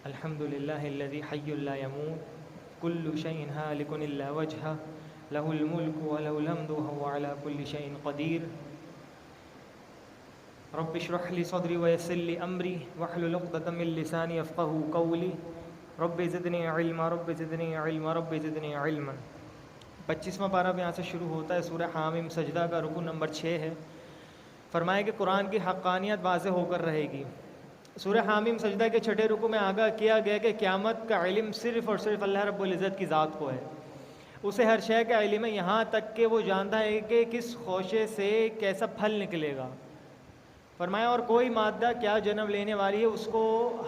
الحمد للہ الذی حی لا یموت کل شیء ہالک الا وجہہ لہ الملک ولہ الحمد وہو علی کل شیء قدیر رب اشرح لی صدری ویسر لی امری واحلل عقدۃ من لسانی یفقہوا قولی رب زدنی علما رب زدنی علما رب زدنی علما۔ 25واں پارہ یہاں سے شروع ہوتا ہے۔ سورہ حامیم سجدہ کا رکو نمبر 6 ہے۔ فرمایا کہ قرآن کی حقانیت واضح ہو کر رہے گی۔ سورہ حامیم سجدہ کے چھٹے رکو میں آگاہ کیا گیا کہ قیامت کا علم صرف اور صرف اللہ رب العزت کی ذات کو ہے۔ اسے ہر شے کا علم ہے، یہاں تک کہ وہ جانتا ہے کہ کس خوشے سے کیسا پھل نکلے گا۔ فرمایا اور کوئی مادہ کیا جنم لینے والی ہے، اس کو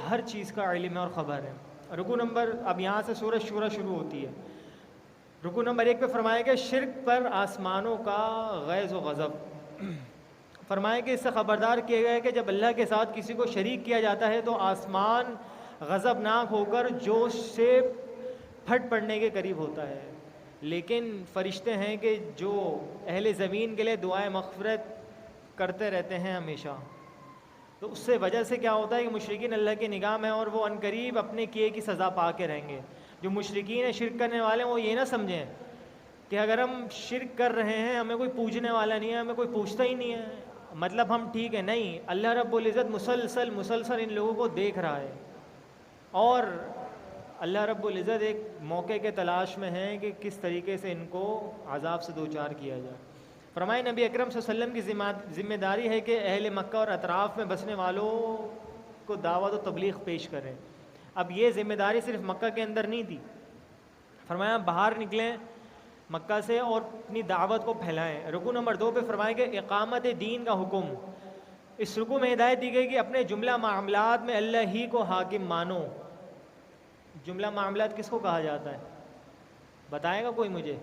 ہر چیز کا علم ہے اور خبر ہے۔ رکو نمبر اب یہاں سے سورہ شورى شروع ہوتی ہے۔ رکو نمبر 1 پہ فرمایا کہ شرک پر آسمانوں کا غیظ و غضب۔ فرمایا کہ اس سے خبردار کیا گیا ہے کہ جب اللہ کے ساتھ کسی کو شریک کیا جاتا ہے تو آسمان غضبناک ہو کر جوش سے پھٹ پڑنے کے قریب ہوتا ہے، لیکن فرشتے ہیں کہ جو اہل زمین کے لیے دعائیں مغفرت کرتے رہتے ہیں ہمیشہ۔ تو اس سے وجہ سے کیا ہوتا ہے کہ مشرکین اللہ کی نگاہ میں اور وہ عنقریب اپنے کیے کی سزا پا کے رہیں گے۔ جو مشرکین ہیں، شرک کرنے والے ہیں، وہ یہ نہ سمجھیں کہ اگر ہم شرک کر رہے ہیں ہمیں کوئی پوجنے والا نہیں ہے، ہمیں کوئی پوچھتا ہی نہیں ہے، مطلب ہم ٹھیک ہے۔ نہیں، اللہ رب العزت مسلسل ان لوگوں کو دیکھ رہا ہے، اور اللہ رب العزت ایک موقع کے تلاش میں ہے کہ کس طریقے سے ان کو عذاب سے دوچار کیا جائے۔ فرمائے نبی اکرم صلی اللہ علیہ وسلم کی ذمہ داری ہے کہ اہل مکہ اور اطراف میں بسنے والوں کو دعوت و تبلیغ پیش کریں۔ اب یہ ذمہ داری صرف مکہ کے اندر نہیں تھی، فرمایا باہر نکلیں مکہ سے اور اپنی دعوت کو پھیلائیں۔ رکو نمبر 2 پہ فرمایا کہ اقامت دین کا حکم۔ اس رکو میں ہدایت دی گئی کہ اپنے جملہ معاملات میں اللہ ہی کو حاکم مانو۔ جملہ معاملات کس کو کہا جاتا ہے؟ بتائے گا کوئی مجھے؟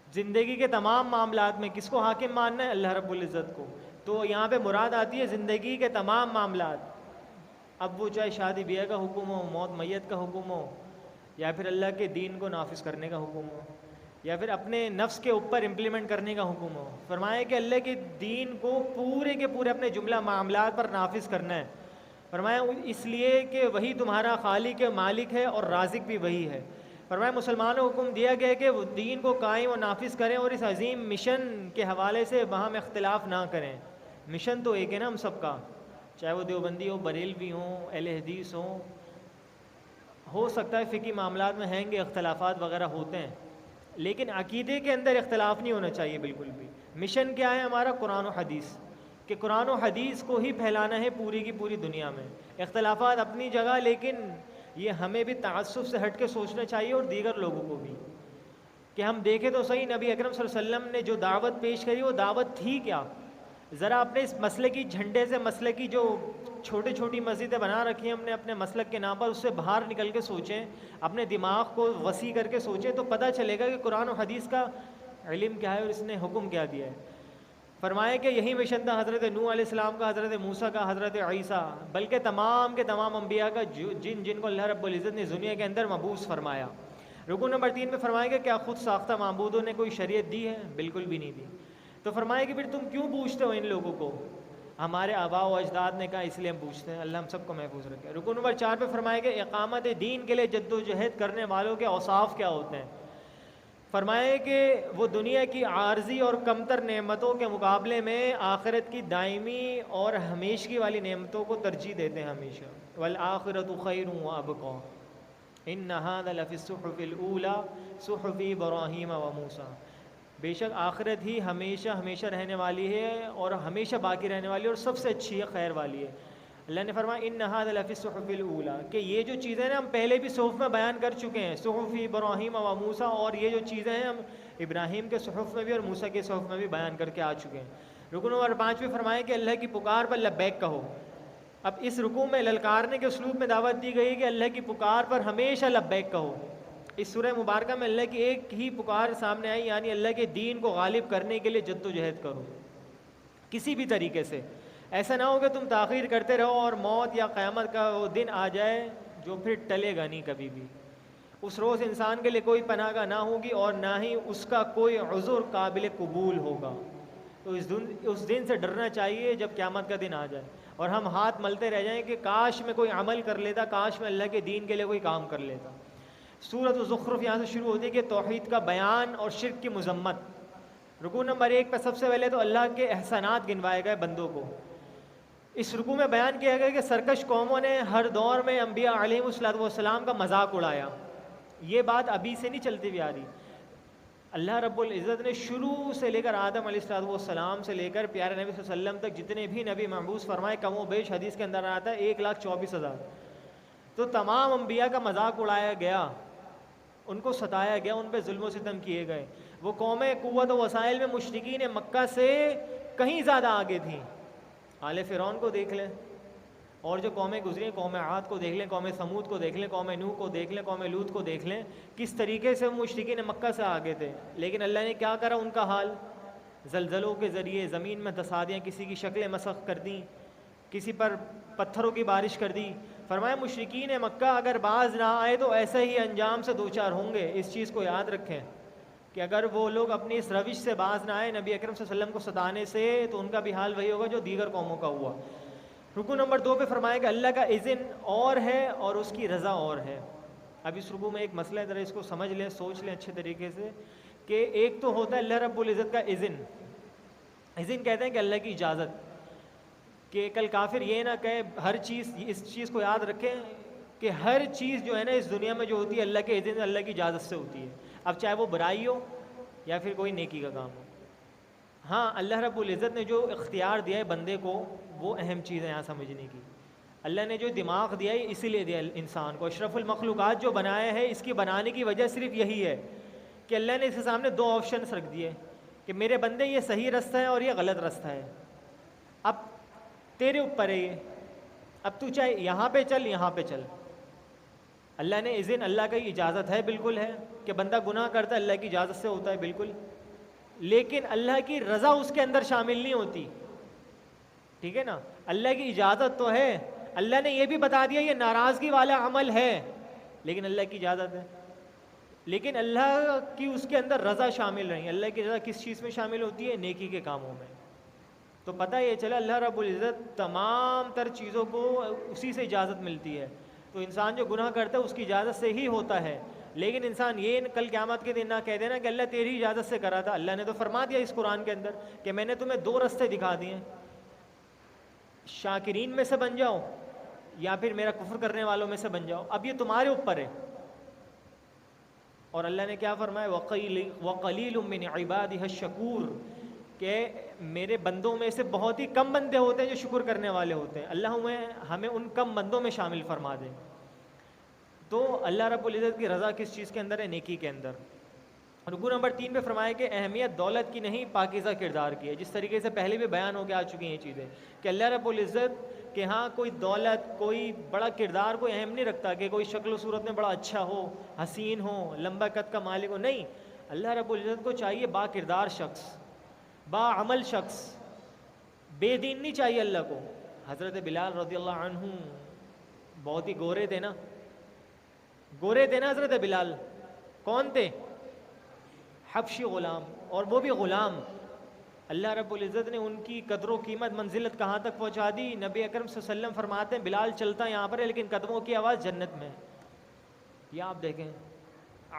زندگی کے تمام معاملات میں کس کو حاکم ماننا ہے؟ اللہ رب العزت کو۔ تو یہاں پہ مراد آتی ہے زندگی کے تمام معاملات، اب وہ چاہے شادی بیاہ کا حکم ہو، موت میت کا حکم ہو، یا پھر اللہ کے دین کو نافذ کرنے کا حکم ہو، یا پھر اپنے نفس کے اوپر امپلیمنٹ کرنے کا حکم ہو۔ فرمایا کہ اللہ کے دین کو پورے کے پورے اپنے جملہ معاملات پر نافذ کرنا ہے۔ فرمایا اس لیے کہ وہی تمہارا خالق مالک ہے اور رازق بھی وہی ہے۔ فرمایا مسلمانوں کو حکم دیا گیا کہ وہ دین کو قائم و نافذ کریں اور اس عظیم مشن کے حوالے سے وہاں میں اختلاف نہ کریں۔ مشن تو ایک ہے نا ہم سب کا، چاہے وہ دیوبندی ہو، بریلوی ہوں، اہل حدیث ہوں۔ ہو سکتا ہے فقہی معاملات میں ہیں گے اختلافات وغیرہ ہوتے ہیں، لیکن عقیدے کے اندر اختلاف نہیں ہونا چاہیے بالکل بھی۔ مشن کیا ہے ہمارا؟ قرآن و حدیث، کہ قرآن و حدیث کو ہی پھیلانا ہے پوری کی پوری دنیا میں۔ اختلافات اپنی جگہ، لیکن یہ ہمیں بھی تعصب سے ہٹ کے سوچنا چاہیے اور دیگر لوگوں کو بھی، کہ ہم دیکھیں تو صحیح نبی اکرم صلی اللہ علیہ وسلم نے جو دعوت پیش کری وہ دعوت تھی کیا؟ ذرا اپنے اس مسلک کی جھنڈے سے، مسلک کی جو چھوٹی چھوٹی مسجدیں بنا رکھی ہیں ہم نے اپنے مسلک کے نام پر، اس سے باہر نکل کے سوچیں، اپنے دماغ کو وسیع کر کے سوچیں تو پتہ چلے گا کہ قرآن و حدیث کا علم کیا ہے اور اس نے حکم کیا دیا ہے۔ فرمایا کہ یہی مشن تھا حضرت نوح علیہ السلام کا، حضرت موسیٰ کا، حضرت عیسیٰ، بلکہ تمام کے تمام انبیاء کا جن کو اللہ رب العزت نے دنیا کے اندر مبعوث فرمایا۔ رکو نمبر 3 میں فرمایا کہ کیا خود ساختہ معبودوں نے کوئی شریعت دی ہے؟ بالکل بھی نہیں دی۔ تو فرمایا کہ پھر تم کیوں پوچھتے ہو ان لوگوں کو؟ ہمارے آباء و اجداد نے کہا اس لیے ہم پوچھتے ہیں، اللہ ہم سب کو محفوظ رکھے۔ رکو نمبر 4 پہ فرمایا کہ اقامت دین کے لیے جد و جہد کرنے والوں کے اوصاف کیا ہوتے ہیں؟ فرمایا کہ وہ دنیا کی عارضی اور کمتر نعمتوں کے مقابلے میں آخرت کی دائمی اور ہمیشگی والی نعمتوں کو ترجیح دیتے ہیں ہمیشہ۔ وَالْآخِرَةُ خَيْرٌ وَأَبْقَىٰ إِنَّ هَٰذَا لَفِي الصُّحُفِ الْأُولَىٰ صُحُفِ إِبْرَاهِيمَ وَمُوسَىٰ۔ بے شک آخرت ہی ہمیشہ رہنے والی ہے اور ہمیشہ باقی رہنے والی ہے اور سب سے اچھی ہے، خیر والی ہے۔ اللہ نے فرمایا ان هذا لفی الصحف الاولیٰ، کہ یہ جو چیزیں نا ہم پہلے بھی صحف میں بیان کر چکے ہیں، صحف ابراہیم و موسیٰ، اور یہ جو چیزیں ہیں ہم ابراہیم کے صحف میں بھی اور موسیٰ کے صحف میں بھی بیان کر کے آ چکے ہیں۔ رکن نمبر 5 میں فرمایا کہ اللہ کی پکار پر لبیک کہو۔ اب اس رکوع میں للکارنے کے اسلوب میں دعوت دی گئی کہ اللہ کی پکار پر ہمیشہ لبیک کہو۔ اس سورہ مبارکہ میں اللہ کی ایک ہی پکار سامنے آئی، یعنی اللہ کے دین کو غالب کرنے کے لیے جد و جہد کرو کسی بھی طریقے سے۔ ایسا نہ ہو کہ تم تاخیر کرتے رہو اور موت یا قیامت کا وہ دن آ جائے جو پھر ٹلے گا نہیں کبھی بھی۔ اس روز انسان کے لیے کوئی پناہ گاہ نہ ہوگی اور نہ ہی اس کا کوئی عذر قابل قبول ہوگا۔ تو اس دن سے ڈرنا چاہیے جب قیامت کا دن آ جائے۔ اور ہم ہاتھ ملتے رہ جائیں کہ کاش میں کوئی عمل کر لیتا, کاش میں اللہ کے دین کے لیے کوئی کام کر لیتا. سورۃ الزخرف یہاں سے شروع ہوتی ہے کہ توحید کا بیان اور شرک کی مذمت. رکوع نمبر 1 پہ سب سے پہلے تو اللہ کے احسانات گنوائے گئے بندوں کو. اس رکوع میں بیان کیا گیا کہ سرکش قوموں نے ہر دور میں انبیاء علیہم السلام کا مذاق اڑایا. یہ بات ابھی سے نہیں چلتی ہوئی آ رہی. اللہ رب العزت نے شروع سے لے کر آدم علیہ السلام سے لے کر پیارے نبی صلی اللہ علیہ وسلم تک جتنے بھی نبی مبعوث فرمائے, کم و بیش حدیث کے اندر آتا ہے 1,24,000. تو تمام انبیاء کا مذاق اڑایا گیا, ان کو ستایا گیا, ان پہ ظلم و ستم کیے گئے. وہ قومیں قوت و وسائل میں مشرکین مکہ سے کہیں زیادہ آگے تھیں. آل فرعون کو دیکھ لیں, اور جو قومیں گزری ہیں, قوم عاد کو دیکھ لیں, قوم سمود کو دیکھ لیں, قوم نوح کو دیکھ لیں, قوم لوط کو دیکھ لیں, کس طریقے سے مشرکین مکہ سے آگے تھے. لیکن اللہ نے کیا کرا ان کا حال؟ زلزلوں کے ذریعے زمین میں دھسا دیا, کسی کی شکلیں مسخ کر دیں, کسی پر پتھروں کی بارش کر دی. فرمایا مشرکین مکہ اگر باز نہ آئے تو ایسے ہی انجام سے دوچار ہوں گے. اس چیز کو یاد رکھیں کہ اگر وہ لوگ اپنی اس روش سے باز نہ آئے نبی اکرم صلی اللہ علیہ وسلم کو ستانے سے, تو ان کا بھی حال وہی ہوگا جو دیگر قوموں کا ہوا. رکوع نمبر 2 پہ فرمایا کہ اللہ کا اذن اور ہے اور اس کی رضا اور ہے. اب اس رکوع میں ایک مسئلہ ہے, ذرا اس کو سمجھ لیں, سوچ لیں اچھے طریقے سے, کہ ایک تو ہوتا ہے اللہ رب العزت کا اذن. اذن کہتے ہیں کہ اللہ کی اجازت, کہ کل کافر یہ نہ کہے, ہر چیز, اس چیز کو یاد رکھیں کہ ہر چیز جو ہے نا اس دنیا میں جو ہوتی ہے اللہ کے اذن, اللہ کی اجازت سے ہوتی ہے. اب چاہے وہ برائی ہو یا پھر کوئی نیکی کا کام ہو. ہاں اللہ رب العزت نے جو اختیار دیا ہے بندے کو, وہ اہم چیز ہے یہاں سمجھنے کی. اللہ نے جو دماغ دیا ہے اسی لیے دیا انسان کو. اشرف المخلوقات جو بنایا ہے, اس کی بنانے کی وجہ صرف یہی ہے کہ اللہ نے اس کے سامنے 2 آپشنس رکھ دیے کہ میرے بندے یہ صحیح رستہ ہے اور یہ غلط رستہ ہے. اب تیرے اوپر ہے یہ, اب تو چاہے یہاں پہ چل, یہاں پہ چل. اللہ نے اذن, اللہ کی اجازت ہے, بالکل ہے کہ بندہ گناہ کرتا ہے اللہ کی اجازت سے ہوتا ہے, بالکل. لیکن اللہ کی رضا اس کے اندر شامل نہیں ہوتی, ٹھیک ہے نا. اللہ کی اجازت تو ہے, اللہ نے یہ بھی بتا دیا یہ ناراضگی والا عمل ہے, لیکن اللہ کی اجازت ہے. لیکن اللہ کی اس کے اندر رضا شامل نہیں. اللہ کی رضا کس چیز میں شامل ہوتی ہے؟ نیکی کے کاموں میں. تو پتہ یہ چلا اللہ رب العزت تمام تر چیزوں کو اسی سے اجازت ملتی ہے. تو انسان جو گناہ کرتا ہے اس کی اجازت سے ہی ہوتا ہے. لیکن انسان یہ کل قیامت کے دن نہ کہہ دینا کہ اللہ تیری اجازت سے کرا تھا. اللہ نے تو فرما دیا اس قرآن کے اندر کہ میں نے تمہیں 2 رستے دکھا دیے, شاکرین میں سے بن جاؤ یا پھر میرا کفر کرنے والوں میں سے بن جاؤ. اب یہ تمہارے اوپر ہے. اور اللہ نے کیا فرمایا؟ وَقَلِيلٌ مِّنْ عِبَادِهَا الشَّكُورُ, کہ میرے بندوں میں سے بہت ہی کم بندے ہوتے ہیں جو شکر کرنے والے ہوتے ہیں. اللہ ہمیں ان کم بندوں میں شامل فرما دے. تو اللہ رب العزت کی رضا کس چیز کے اندر ہے؟ نیکی کے اندر. رکوع نمبر 3 پہ فرمایا کہ اہمیت دولت کی نہیں پاکیزہ کردار کی ہے. جس طریقے سے پہلے بھی بیان ہو کے آ چکی ہیں یہ چیزیں کہ اللہ رب العزت کہ ہاں کوئی دولت, کوئی بڑا کردار کوئی اہم نہیں رکھتا کہ کوئی شکل و صورت میں بڑا اچھا ہو, حسین ہو, لمبا قد کا مالک ہو. نہیں, اللہ رب العزت کو چاہیے با کردار شخص, با عمل شخص. بے دین نہیں چاہیے اللہ کو. حضرت بلال رضی اللہ عنہ بہت ہی گورے تھے نا, گورے تھے نا حضرت بلال. کون تھے؟ حبشی غلام, اور وہ بھی غلام. اللہ رب العزت نے ان کی قدر و قیمت منزلت کہاں تک پہنچا دی. نبی اکرم صلی اللہ علیہ وسلم فرماتے ہیں بلال چلتا یہاں پر ہے لیکن قدموں کی آواز جنت میں. یہ آپ دیکھیں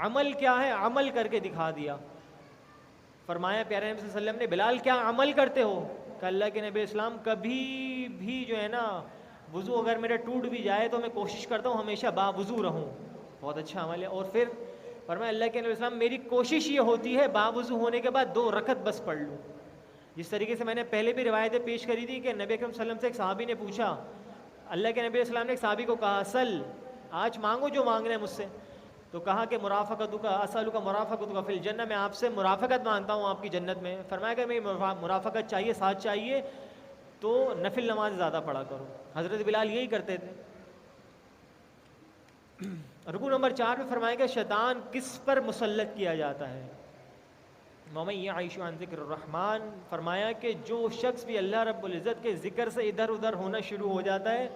عمل کیا ہے, عمل کر کے دکھا دیا. فرمایا پیارے نبی صلی اللہ علیہ وسلم نے بلال کیا عمل کرتے ہو؟ کہ اللہ کے نبی اسلام کبھی بھی جو ہے نا وضو اگر میرا ٹوٹ بھی جائے تو میں کوشش کرتا ہوں ہمیشہ با وضو رہوں. بہت اچھا عمل ہے. اور پھر فرمایا اللہ کے نبی اسلام میری کوشش یہ ہوتی ہے با وضو ہونے کے بعد 2 رکعت بس پڑھ لوں. جس طریقے سے میں نے پہلے بھی روایتیں پیش کری تھی کہ نبی اکرم صلی اللہ علیہ وسلم سے ایک صحابی نے پوچھا, اللہ کے نبی اسلام نے ایک صحابی کو کہا سل, آج مانگو جو مانگنا ہے مجھ سے. تو کہا کہ مرافقتک اسالک مرافقتک فی الجنہ, میں آپ سے مرافقت مانگتا ہوں آپ کی جنت میں. فرمایا کہ میں مرافقت چاہیے, ساتھ چاہیے تو نفل نماز زیادہ پڑھا کرو. حضرت بلال یہی کرتے تھے. رکوع نمبر 4 میں فرمایا کہ شیطان کس پر مسلط کیا جاتا ہے. وَمَن يَعِشُ عَن ذِكْرِ الرَّحْمَٰنِ, فرمایا کہ جو شخص بھی اللہ رب العزت کے ذکر سے ادھر ادھر ہونا شروع ہو جاتا ہے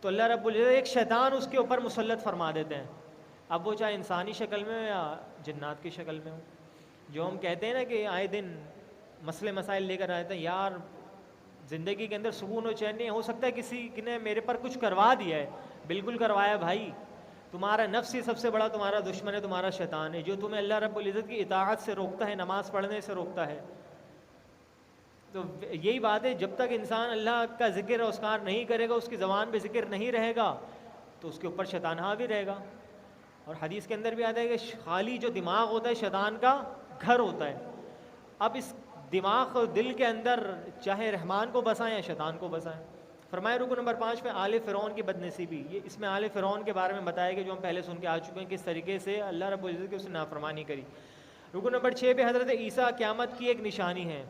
تو اللہ رب العزت ایک شیطان اس کے اوپر مسلط فرما دیتے ہیں. اب وہ چاہے انسانی شکل میں ہو یا جنات کی شکل میں ہو. جو ہم کہتے ہیں نا کہ آئے دن مسئلے مسائل لے کر آتے ہیں, یار زندگی کے اندر سکون و چین نہیں ہو سکتا ہے کسی نے میرے پر کچھ کروا دیا ہے. بالکل کروایا بھائی. تمہارا نفس ہی سب سے بڑا تمہارا دشمن ہے, تمہارا شیطان ہے, جو تمہیں اللہ رب العزت کی اطاعت سے روکتا ہے, نماز پڑھنے سے روکتا ہے. تو یہی بات ہے, جب تک انسان اللہ کا ذکر و اذکار نہیں کرے گا, اس کی زبان پہ ذکر نہیں رہے گا, تو اس کے اوپر شیطان حاوی رہے گا. اور حدیث کے اندر بھی آتا ہے کہ خالی جو دماغ ہوتا ہے شیطان کا گھر ہوتا ہے. اب اس دماغ اور دل کے اندر چاہے رحمان کو بسائیں یا شیطان کو بسائیں. فرمایا رکن نمبر 5 پہ آل فرعون کی بدنصیبی. یہ اس میں آل فرعون کے بارے میں بتایا کہ جو ہم پہلے سن کے آ چکے ہیں کس طریقے سے اللہ رب العزت کی اس نے نافرمانی کری. رکن نمبر 6 پہ حضرت عیسیٰ قیامت کی ایک نشانی ہے.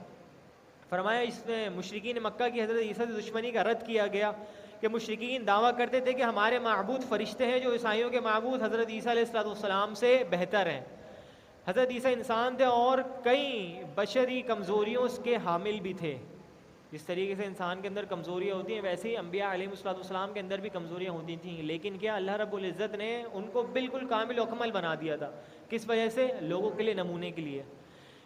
فرمایا اس میں مشرکین مکہ کی حضرت عیسیٰ سے دشمنی کا رد کیا گیا کہ مشرکین دعویٰ کرتے تھے کہ ہمارے معبود فرشتے ہیں, جو عیسائیوں کے معبود حضرت عیسیٰ علیہ السلام سے بہتر ہیں. حضرت عیسیٰ انسان تھے اور کئی بشری کمزوریوں کے حامل بھی تھے. جس طریقے سے انسان کے اندر کمزوریاں ہوتی ہیں ویسے ہی انبیاء علیہ السلام کے اندر بھی کمزوریاں ہوتی تھیں, لیکن کیا اللہ رب العزت نے ان کو بالکل کامل و اکمل بنا دیا تھا. کس وجہ سے؟ لوگوں کے لیے, نمونے کے لیے.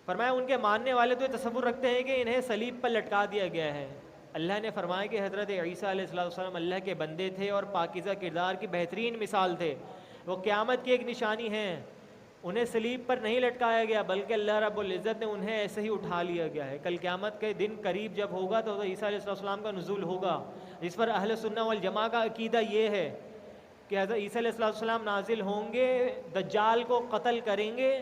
فرمایا ان کے ماننے والے تو یہ تصور رکھتے ہیں کہ انہیں صلیب پر لٹکا دیا گیا ہے. اللہ نے فرمایا کہ حضرت عیسیٰ علیہ السلام اللہ کے بندے تھے اور پاکیزہ کردار کی بہترین مثال تھے. وہ قیامت کی ایک نشانی ہیں. انہیں صلیب پر نہیں لٹکایا گیا بلکہ اللہ رب العزت نے انہیں ایسے ہی اٹھا لیا گیا ہے. کل قیامت کے دن قریب جب ہوگا تو عیسیٰ علیہ السلام کا نزول ہوگا, جس پر اہل سنہ والجماعہ کا عقیدہ یہ ہے کہ حضرت عیسیٰ علیہ السلام نازل ہوں گے, دجال کو قتل کریں گے,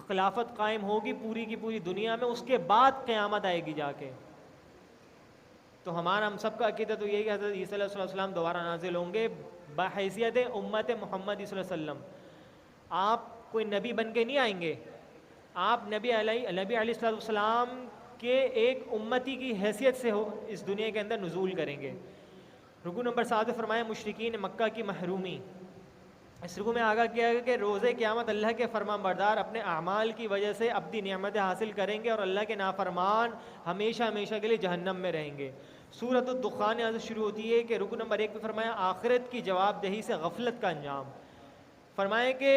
خلافت قائم ہوگی پوری کی پوری دنیا میں, اس کے بعد قیامت آئے گی جا کے. تو ہم سب کا عقیدہ تو یہ ہے کہ حضرت عیسیٰ علیہ السلام دوبارہ نازل ہوں گے بحیثیت امت محمد صلی اللہ علیہ وسلم. آپ کوئی نبی بن کے نہیں آئیں گے, آپ نبی علیہ السلام کے ایک امتی کی حیثیت سے اس دنیا کے اندر نزول کریں گے. رکوع نمبر 7 فرمایا مشرکین مکہ کی محرومی. اس رکوع میں آگاہ کیا گیا کہ روز قیامت اللہ کے فرمان بردار اپنے اعمال کی وجہ سے اپنی نعمتیں حاصل کریں گے اور اللہ کے نافرمان ہمیشہ ہمیشہ کے لیے جہنم میں رہیں گے. سورۃ الدخان یہاں سے شروع ہوتی ہے کہ رکوع نمبر 1 پہ فرمایا آخرت کی جواب دہی سے غفلت کا انجام. فرمائے کہ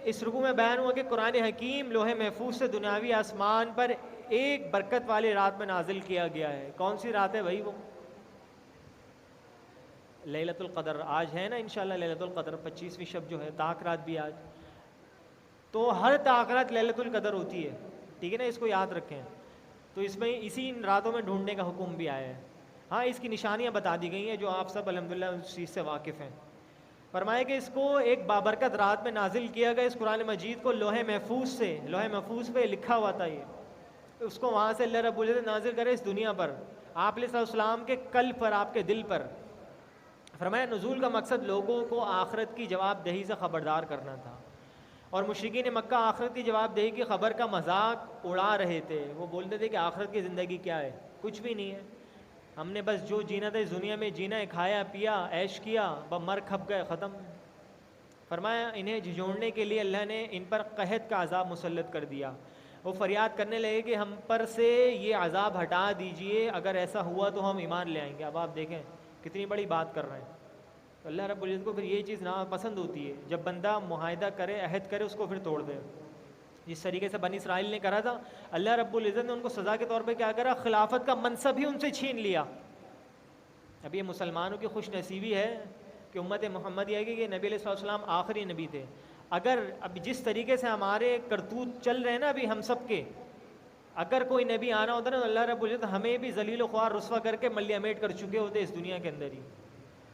اس رکوع میں بیان ہوا کہ قرآن حکیم لوح محفوظ سے دنیاوی آسمان پر ایک برکت والی رات میں نازل کیا گیا ہے. کون سی رات ہے بھائی؟ وہ لیلۃ القدر. آج ہے نا انشاءاللہ لیلۃ القدر, 25ویں شب جو ہے, طاق رات بھی آج. تو ہر طاق رات لیلۃ القدر ہوتی ہے, ٹھیک ہے نا, اس کو یاد رکھیں. تو اس میں اسی راتوں میں ڈھونڈنے کا حکم بھی آیا ہے. ہاں اس کی نشانیاں بتا دی گئی ہیں جو آپ سب الحمدللہ اس چیز سے واقف ہیں. فرمایا کہ اس کو ایک بابرکت رات میں نازل کیا گیا. اس قرآن مجید کو لوح محفوظ پہ لکھا ہوا تھا. یہ اس کو وہاں سے اللہ رب العزت نازل کرے اس دنیا پر, آپ علیہ السلام کے قلب پر, آپ کے دل پر. فرمایا نزول کا مقصد لوگوں کو آخرت کی جواب دہی سے خبردار کرنا تھا. اور مشرکین مکہ آخرت کی جواب دہی کی خبر کا مذاق اڑا رہے تھے. وہ بولتے تھے کہ آخرت کی زندگی کیا ہے, کچھ بھی نہیں ہے, ہم نے بس جو جینا تھا اس دنیا میں جینا ہے, کھایا پیا عیش کیا, بس مر کھپ گئے, ختم. فرمایا انہیں جھنجھوڑنے کے لیے اللہ نے ان پر قحط کا عذاب مسلط کر دیا. وہ فریاد کرنے لگے کہ ہم پر سے یہ عذاب ہٹا دیجئے, اگر ایسا ہوا تو ہم ایمان لے آئیں گے. اب آپ دیکھیں کتنی بڑی بات کر رہے ہیں. تو اللہ رب العزت کو پھر یہ چیز ناپسند ہوتی ہے جب بندہ معاہدہ کرے, عہد کرے, اس کو پھر توڑ دے. جس طریقے سے بنی اسرائیل نے کرا تھا, اللہ رب العزت نے ان کو سزا کے طور پہ کیا کرا, خلافت کا منصب ہی ان سے چھین لیا. اب یہ مسلمانوں کی خوش نصیبی ہے کہ امت محمد یہ ہے کہ نبی علیہ السلام آخری نبی تھے. اگر اب جس طریقے سے ہمارے کرتوت چل رہے ہیں نا ابھی ہم سب کے, اگر کوئی نبی آنا ہوتا نا تو اللہ رب العزت ہمیں بھی ذلیل و خوار رسوا کر کے ملیہ میٹ کر چکے ہوتے اس دنیا کے اندر ہی,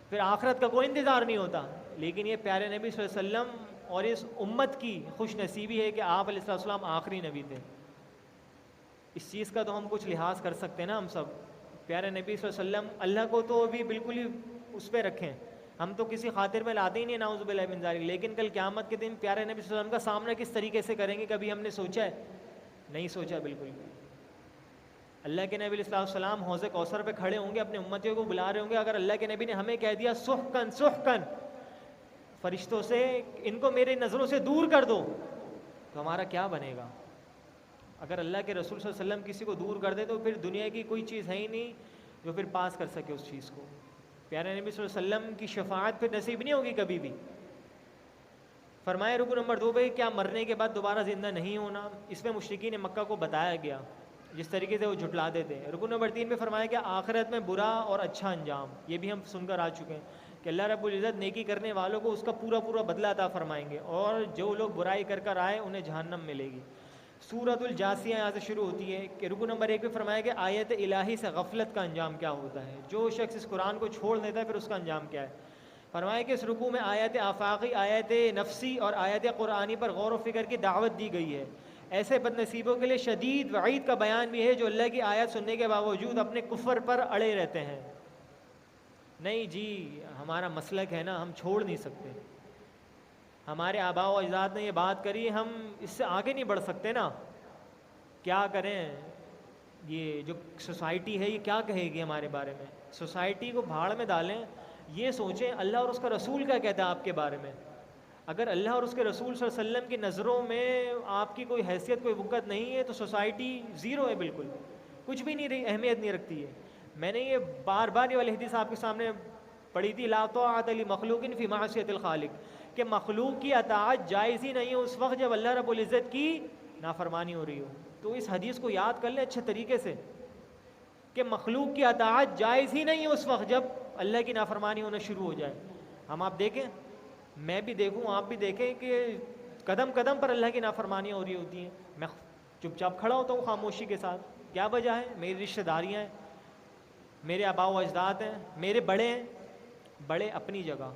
پھر آخرت کا کوئی انتظار نہیں ہوتا. لیکن یہ پیارے نبی صلی اللہ علیہ وسلم اور اس امت کی خوش نصیبی ہے کہ آپ علیہ السلام آخری نبی تھے. اس چیز کا تو ہم کچھ لحاظ کر سکتے ہیں نا ہم سب. پیارے نبی صلی اللہ علیہ وسلم, اللہ کو تو ابھی بالکل ہی اس پہ رکھیں, ہم تو کسی خاطر میں لاتے ہی نہیں, نعوذ باللہ من ذالک. لیکن کل قیامت کے دن پیارے نبی صلی اللہ علیہ وسلم کا سامنا کس طریقے سے کریں گے, کبھی ہم نے سوچا ہے؟ نہیں سوچا بالکل بھی. اللہ کے نبی علیہ السلام حوض کوثر پہ کھڑے ہوں گے, اپنے امتیوں کو بلا رہے ہوں گے. اگر اللہ کے نبی نے ہمیں کہہ دیا سحقن سحقن, فرشتوں سے ان کو میری نظروں سے دور کر دو, تو ہمارا کیا بنے گا؟ اگر اللہ کے رسول صلی اللہ علیہ وسلم کسی کو دور کر دے تو پھر دنیا کی کوئی چیز ہے ہی نہیں جو پھر پاس کر سکے اس چیز کو. پیارے نبی صلی اللہ علیہ وسلم کی شفاعت پھر نصیب نہیں ہوگی کبھی بھی. فرمائے رکوع نمبر 2 بھائی کیا مرنے کے بعد دوبارہ زندہ نہیں ہونا؟ اس میں مشرکین مکہ کو بتایا گیا جس طریقے سے وہ جھٹلا دیتے ہیں. رکن نمبر 3 میں فرمایا کہ آخرت میں برا اور اچھا انجام. یہ بھی ہم سن کر آ چکے ہیں کہ اللہ رب العزت نیکی کرنے والوں کو اس کا پورا پورا بدلہ عطا فرمائیں گے, اور جو لوگ برائی کر کر آئے انہیں جہنم ملے گی. سورۃ الجاثیہ یہاں سے شروع ہوتی ہے کہ رکن نمبر 1 میں فرمایا کہ آیت الہی سے غفلت کا انجام کیا ہوتا ہے. جو شخص اس قرآن کو چھوڑ دیتا ہے پھر اس کا انجام کیا ہے. فرمایا کہ اس رکوع میں آیت آفاقی, آیت نفسی اور آیت قرآنی پر غور و فکر کی دعوت دی گئی ہے. ایسے بد نصیبوں کے لیے شدید وعید کا بیان بھی ہے جو اللہ کی آیت سننے کے باوجود اپنے کفر پر اڑے رہتے ہیں. نہیں جی, ہمارا مسلک ہے نا, ہم چھوڑ نہیں سکتے. ہمارے آباء و اجداد نے یہ بات کری, ہم اس سے آگے نہیں بڑھ سکتے نا. کیا کریں, یہ جو سوسائٹی ہے یہ کیا کہے گی ہمارے بارے میں. سوسائٹی کو بھاڑ میں ڈالیں, یہ سوچیں اللہ اور اس کا رسول کیا کہتا ہے آپ کے بارے میں. اگر اللہ اور اس کے رسول صلی اللہ علیہ وسلم کی نظروں میں آپ کی کوئی حیثیت, کوئی وقت نہیں ہے تو سوسائٹی زیرو ہے, بالکل کچھ بھی نہیں رہی, اہمیت نہیں رکھتی ہے. میں نے یہ بار بار یہ والی حدیث آپ کے سامنے پڑھی تھی, لا طاعۃ لمخلوق فی معصیۃ الخالق, کہ مخلوق کی اطاعت جائز ہی نہیں ہے اس وقت جب اللہ رب العزت کی نافرمانی ہو رہی ہو. تو اس حدیث کو یاد کر لیں اچھے طریقے سے کہ مخلوق کی اطاعت جائز ہی نہیں ہے اس وقت جب اللہ کی نافرمانی ہونا شروع ہو جائے. ہم آپ دیکھیں, میں بھی دیکھوں, آپ بھی دیکھیں کہ قدم قدم پر اللہ کی نافرمانیاں ہو رہی ہوتی ہیں. میں چپ چاپ کھڑا ہوتا ہوں خاموشی کے ساتھ. کیا وجہ ہے؟ میری رشتہ داریاں ہیں, میرے آباء و اجداد ہیں, میرے بڑے ہیں. بڑے اپنی جگہ,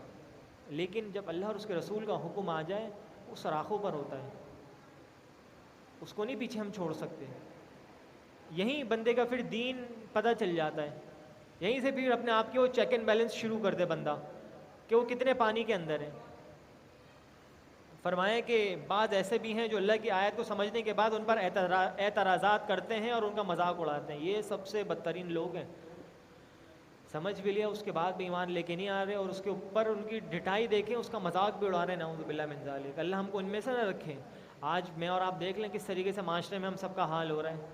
لیکن جب اللہ اور اس کے رسول کا حکم آ جائے وہ سراخوں پر ہوتا ہے, اس کو نہیں پیچھے ہم چھوڑ سکتے. یہیں بندے کا پھر دین پتہ چل جاتا ہے. یہیں سے پھر اپنے آپ کی وہ چیک اینڈ بیلنس شروع کر دے بندہ کہ وہ کتنے پانی کے اندر ہے. فرمائیں کہ بعض ایسے بھی ہیں جو اللہ کی آیت کو سمجھنے کے بعد ان پر اعتراضات کرتے ہیں اور ان کا مذاق اڑاتے ہیں. یہ سب سے بدترین لوگ ہیں. سمجھ بھی لیا, اس کے بعد بھی ایمان لے کے نہیں آ رہے, اور اس کے اوپر ان کی ڈٹائی دیکھیں, اس کا مذاق بھی اڑا رہے ہیں. نعوذ باللہ من ذالک, اللہ ہم کو ان میں سے نہ رکھیں. آج میں اور آپ دیکھ لیں کس طریقے سے معاشرے میں ہم سب کا حال ہو رہا ہے.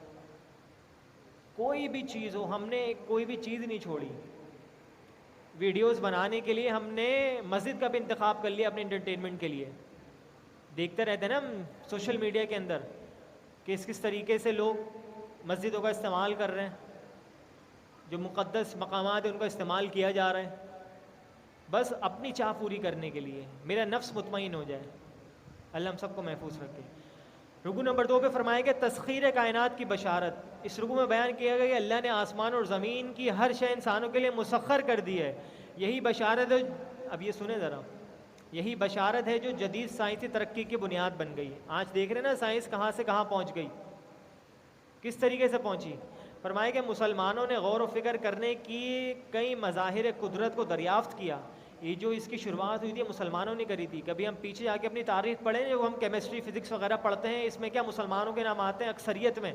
کوئی بھی چیز ہو, ہم نے کوئی بھی چیز نہیں چھوڑی. ویڈیوز بنانے کے لیے ہم نے مسجد کا بھی انتخاب کر لیا اپنے انٹرٹینمنٹ کے لیے. دیکھتے رہتے ہیں نا ہم سوشل میڈیا کے اندر کہ کس طریقے سے لوگ مسجدوں کا استعمال کر رہے ہیں, جو مقدس مقامات ہیں ان کا استعمال کیا جا رہا ہے بس اپنی چاہ پوری کرنے کے لیے. میرا نفس مطمئن ہو جائے. اللہ ہم سب کو محفوظ رکھے. رکوع نمبر 2 پہ فرمایا کہ تسخیر کائنات کی بشارت. اس رکوع میں بیان کیا گیا کہ اللہ نے آسمان اور زمین کی ہر شے انسانوں کے لیے مسخر کر دی ہے. یہی بشارت ہے, اب یہ سنیں ذرا, یہی بشارت ہے جو جدید سائنسی ترقی کی بنیاد بن گئی. آج دیکھ رہے ہیں نا سائنس کہاں سے کہاں پہنچ گئی, کس طریقے سے پہنچی. فرمایا کہ مسلمانوں نے غور و فکر کرنے کی کئی مظاہر قدرت کو دریافت کیا. یہ جو اس کی شروعات ہوئی تھی مسلمانوں نے کری تھی. کبھی ہم پیچھے جا کے اپنی تاریخ پڑھیں, جو ہم کیمسٹری فزکس وغیرہ پڑھتے ہیں, اس میں کیا مسلمانوں کے نام آتے ہیں اکثریت میں,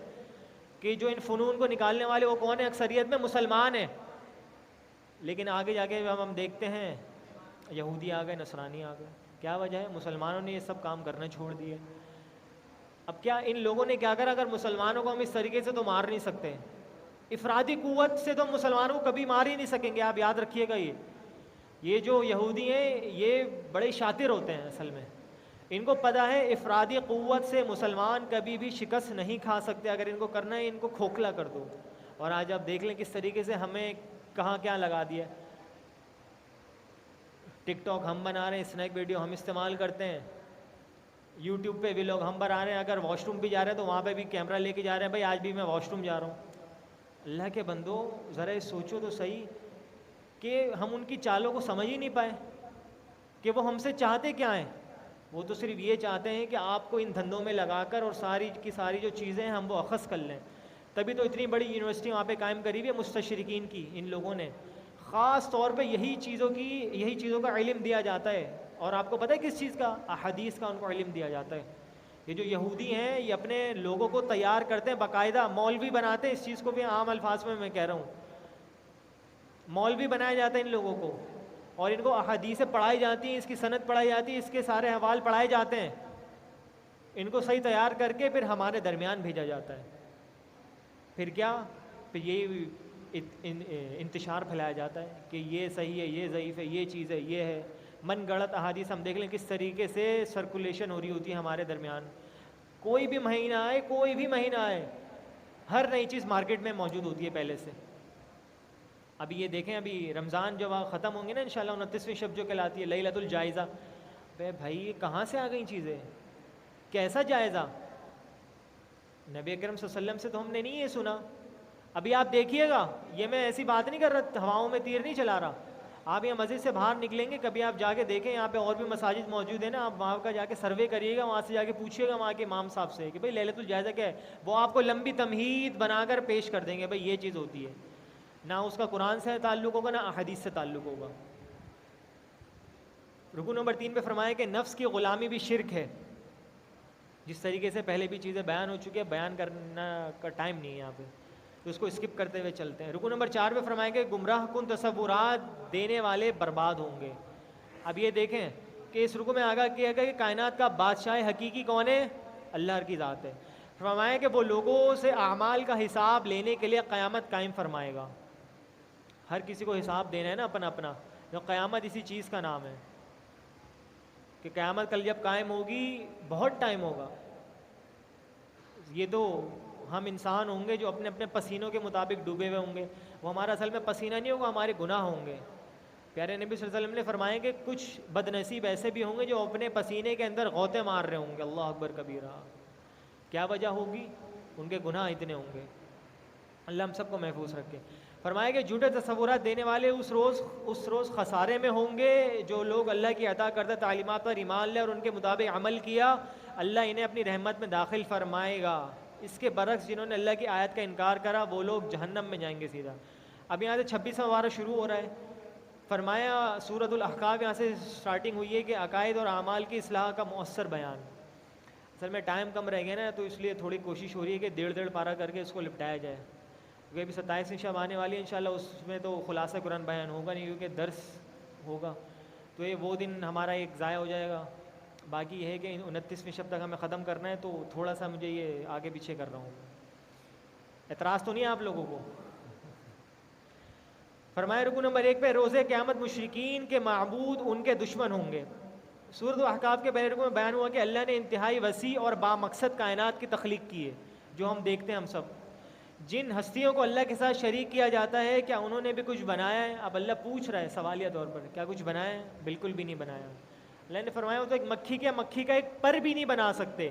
کہ جو ان فنون کو نکالنے والے وہ کون ہیں؟ اکثریت میں مسلمان ہیں. لیکن آگے جا کے ہم دیکھتے ہیں یہودی آ گئے, نصرانی آ گئے. کیا وجہ ہے؟ مسلمانوں نے یہ سب کام کرنا چھوڑ دیے. اب کیا ان لوگوں نے کیا کرا؟ اگر مسلمانوں کو ہم اس طریقے سے تو مار نہیں سکتے, افرادی قوت سے تو مسلمانوں کو کبھی مار ہی نہیں سکیں گے. آپ یاد رکھیے گا, یہ جو یہودی ہیں یہ بڑے شاطر ہوتے ہیں اصل میں. ان کو پتہ ہے افرادی قوت سے مسلمان کبھی بھی شکست نہیں کھا سکتے. اگر ان کو کرنا ہے ان کو کھوکھلا کر دو. اور آج آپ دیکھ لیں کس طریقے سے ہمیں کہاں کیا لگا دیا. ٹک ٹاک ہم بنا رہے ہیں, اسنیک ویڈیو ہم استعمال کرتے ہیں, یوٹیوب پہ ولاگ ہم بنا رہے ہیں. اگر واش روم بھی جا رہے ہیں تو وہاں پہ بھی کیمرہ لے کے جا رہے ہیں, بھائی آج بھی میں واش روم جا رہا ہوں. اللہ کے بندو ذرا سوچو تو صحیح کہ ہم ان کی چالوں کو سمجھ ہی نہیں پائے کہ وہ ہم سے چاہتے کیا ہیں. وہ تو صرف یہ چاہتے ہیں کہ آپ کو ان دھندوں میں لگا کر اور ساری کی ساری جو چیزیں ہیں ہم وہ اخذ کر لیں. تبھی تو اتنی بڑی یونیورسٹی وہاں پہ قائم کری ہوئی ہے مستشرقین کی. ان لوگوں نے خاص طور پہ یہی چیزوں کا علم دیا جاتا ہے. اور آپ کو پتہ ہے کس چیز کا؟ احادیث کا ان کو علم دیا جاتا ہے. یہ جو یہودی ہیں یہ اپنے لوگوں کو تیار کرتے ہیں, باقاعدہ مولوی بناتے ہیں. اس چیز کو بھی عام الفاظ میں کہہ رہا ہوں, مولوی بنایا جاتا ہے ان لوگوں کو, اور ان کو احادیث پڑھائی جاتی ہیں, اس کی سند پڑھائی جاتی ہے, اس کے سارے احوال پڑھائے جاتے ہیں. ان کو صحیح تیار کر کے پھر ہمارے درمیان بھیجا جاتا ہے. پھر کیا؟ پھر یہ انتشار پھیلایا جاتا ہے کہ یہ صحیح ہے, یہ ضعیف ہے, یہ چیز ہے, یہ ہے. من گڑت احادیث ہم دیکھ لیں کس طریقے سے سرکولیشن ہو رہی ہوتی ہے ہمارے درمیان. کوئی بھی مہینہ آئے ہر نئی چیز مارکیٹ میں موجود ہوتی ہے پہلے سے. ابھی یہ دیکھیں ابھی رمضان جب ختم ہوں گے نا انشاءاللہ 29ویں شب جو کہلاتی ہے لیلۃ الجائزہ, بھائی یہ کہاں سے آ گئی چیزیں, کیسا جائزہ؟ نبی اکرم صلی اللہ علیہ وسلم سے تو ہم نے نہیں یہ سنا. ابھی آپ دیکھیے گا, یہ میں ایسی بات نہیں کر رہا, ہواؤں میں تیر نہیں چلا رہا. آپ یہاں مسجد سے باہر نکلیں گے, کبھی آپ جا کے دیکھیں یہاں پہ اور بھی مساجد موجود ہیں نا, آپ وہاں کا جا کے سروے کریے گا, وہاں سے جا کے پوچھیے گا وہاں کے امام صاحب سے کہ بھائی لیلۃ الجائزہ کیا ہے, وہ آپ کو لمبی تمہید بنا کر پیش کر دیں گے, بھائی یہ چیز ہوتی ہے. نہ اس کا قرآن سے تعلق ہوگا نہ احادیث سے تعلق ہوگا. رکو نمبر 3 پہ فرمایا کہ نفس کی غلامی بھی شرک ہے. جس طریقے سے پہلے بھی چیزیں بیان ہو چکی ہے, بیان کرنا کا ٹائم نہیں ہے یہاں پہ, تو اس کو اسکپ کرتے ہوئے چلتے ہیں. رکو نمبر 4 پہ فرمائیں کہ گمراہ کن تصورات دینے والے برباد ہوں گے. اب یہ دیکھیں کہ اس رکو میں آگاہ کیا گیا کہ کائنات کا بادشاہ حقیقی کون ہے؟ اللہ کی ذات ہے. فرمایا کہ وہ لوگوں سے اعمال کا حساب لینے کے لیے قیامت قائم فرمائے گا. ہر کسی کو حساب دینا ہے نا اپنا اپنا, جو قیامت اسی چیز کا نام ہے کہ قیامت کل جب قائم ہوگی بہت ٹائم ہوگا. یہ تو ہم انسان ہوں گے جو اپنے اپنے پسینوں کے مطابق ڈوبے ہوئے ہوں گے, وہ ہمارا اصل میں پسینہ نہیں ہوگا, ہمارے گناہ ہوں گے. پیارے نبی صلی اللہ علیہ وسلم نے فرمایا کہ کچھ بد نصیب ایسے بھی ہوں گے جو اپنے پسینے کے اندر غوطے مار رہے ہوں گے. اللہ اکبر کبیرہ. کیا وجہ ہوگی؟ ان کے گناہ اتنے ہوں گے. اللہ ہم سب کو محفوظ رکھے. فرمایا کہ جھوٹے تصورات دینے والے اس روز خسارے میں ہوں گے. جو لوگ اللہ کی عطا کردہ تعلیمات پر ایمان لے اور ان کے مطابق عمل کیا, اللہ انہیں اپنی رحمت میں داخل فرمائے گا. اس کے برعکس جنہوں نے اللہ کی آیت کا انکار کرا وہ لوگ جہنم میں جائیں گے سیدھا. اب یہاں سے 26واں پارہ شروع ہو رہا ہے. فرمایا سورۃ الاحقاف یہاں سے سٹارٹنگ ہوئی ہے کہ عقائد اور اعمال کی اصلاح کا مؤثر بیان. اصل میں ٹائم کم رہ گیا نا, تو اس لیے تھوڑی کوشش ہو رہی ہے کہ 1.5 پارہ کر کے اس کو لپٹایا جائے. کیونکہ ابھی 27ویں شب آنے والی ہے انشاءاللہ, اس میں تو خلاصہ قرآن بیان ہوگا نہیں کیونکہ درس ہوگا, تو یہ وہ دن ہمارا ایک ضائع ہو جائے گا. باقی یہ ہے کہ 29ویں شب تک ہمیں ختم کرنا ہے, تو تھوڑا سا مجھے یہ آگے پیچھے کر رہا ہوں. اعتراض تو نہیں ہے آپ لوگوں کو؟ فرمایا رکو نمبر 1 پہ روز قیامت مشرکین کے معبود ان کے دشمن ہوں گے. سورۃ الاحقاف کے پہلے رکو میں بیان ہوا کہ اللہ نے انتہائی وسیع اور بامقصد کائنات کی تخلیق کی ہے, جو ہم دیکھتے ہیں ہم سب. جن ہستیوں کو اللہ کے ساتھ شریک کیا جاتا ہے, کیا انہوں نے بھی کچھ بنایا ہے؟ اب اللہ پوچھ رہا ہے سوالیہ طور پر, کیا کچھ بنایا ہے؟ بالکل بھی نہیں بنایا. اللہ نے فرمایا تو ایک مکھی کا ایک پر بھی نہیں بنا سکتے,